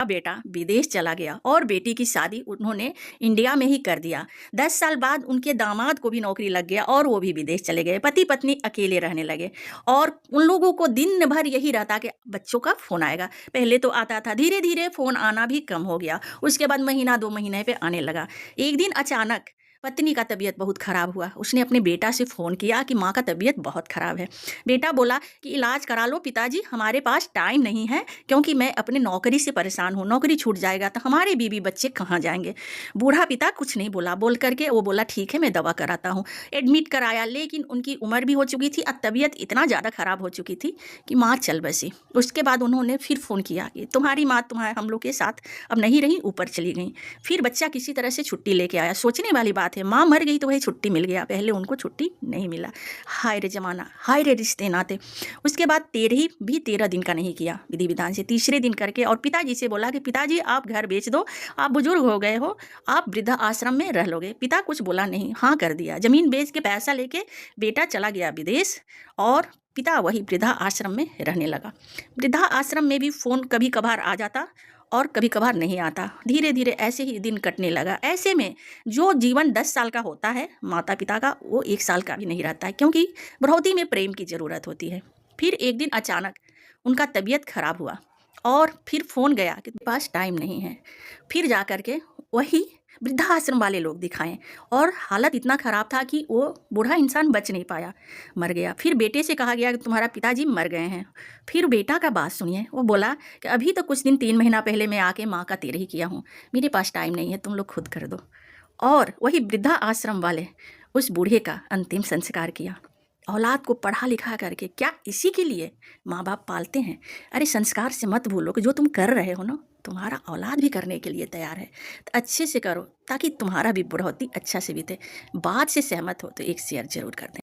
बेटा विदेश चला गया और बेटी की शादी उन्होंने इंडिया में ही कर दिया। 10 साल बाद उनके दामाद को भी नौकरी लग गया और वो भी विदेश चले गए। पति पत्नी अकेले रहने लगे और उन लोगों को दिन भर यही रहता कि बच्चों का फ़ोन आएगा। पहले तो आता था, धीरे धीरे फ़ोन आना भी कम हो गया। उसके बाद महीना 2 महीने पे आने लगा। एक दिन अचानक पत्नी का तबीयत बहुत ख़राब हुआ। उसने अपने बेटा से फ़ोन किया कि माँ का तबीयत बहुत ख़राब है। बेटा बोला कि इलाज करा लो पिताजी, हमारे पास टाइम नहीं है क्योंकि मैं अपने नौकरी से परेशान हूँ। नौकरी छूट जाएगा तो हमारे बीवी बच्चे कहाँ जाएंगे। बूढ़ा पिता कुछ नहीं बोला। बोल करके वो बोला ठीक है मैं दवा कराता हूँ। एडमिट कराया, लेकिन उनकी उम्र भी हो चुकी थी और तबीयत इतना ज़्यादा ख़राब हो चुकी थी कि माँ चल बसी। उसके बाद उन्होंने फिर फ़ोन किया कि तुम्हारी माँ तुम्हारे हम लोग के साथ अब नहीं रही, ऊपर चली गई। फिर बच्चा किसी तरह से छुट्टी लेके आया। सोचने वाली बात है, माँ मर गई तो वही छुट्टी मिल गया, पहले उनको छुट्टी नहीं मिला। हाय रे ज़माना, हाय रे रिश्ते नाते। उसके बाद 13 दिन का नहीं किया विधि विधान से, तीसरे दिन करके और पिताजी से बोला कि पिताजी आप घर बेच दो, आप बुजुर्ग हो गए हो, आप वृद्धा आश्रम में रह लोगे। पिता कुछ बोला नहीं, हाँ कर दिया। ज़मीन बेच के पैसा लेके बेटा चला गया विदेश और पिता वही वृद्धा आश्रम में रहने लगा। वृद्धा आश्रम में भी फ़ोन कभी कभार आ जाता और कभी कभार नहीं आता। धीरे धीरे ऐसे ही दिन कटने लगा। ऐसे में जो जीवन 10 साल का होता है माता पिता का, वो 1 साल का भी नहीं रहता है, क्योंकि बढ़ोतरी में प्रेम की ज़रूरत होती है। फिर एक दिन अचानक उनका तबीयत खराब हुआ और फिर फ़ोन गया कि पास टाइम नहीं है। फिर जा कर के वही वृद्धाश्रम वाले लोग दिखाएं और हालत इतना ख़राब था कि वो बूढ़ा इंसान बच नहीं पाया, मर गया। फिर बेटे से कहा गया कि तुम्हारा पिताजी मर गए हैं। फिर बेटा का बात सुनिए, वो बोला कि अभी तो कुछ दिन 3 महीना पहले मैं आके माँ का तेरे ही किया हूँ, मेरे पास टाइम नहीं है, तुम लोग खुद कर दो। और वही वृद्धा आश्रम वाले उस बूढ़े का अंतिम संस्कार किया। औलाद को पढ़ा लिखा करके, क्या इसी के लिए माँ बाप पालते हैं? अरे संस्कार से मत भूलो कि जो तुम कर रहे हो ना, तुम्हारा औलाद भी करने के लिए तैयार है। तो अच्छे से करो ताकि तुम्हारा भी बुढ़ौती अच्छा से बीते। बात से सहमत हो तो एक शेयर जरूर कर दें।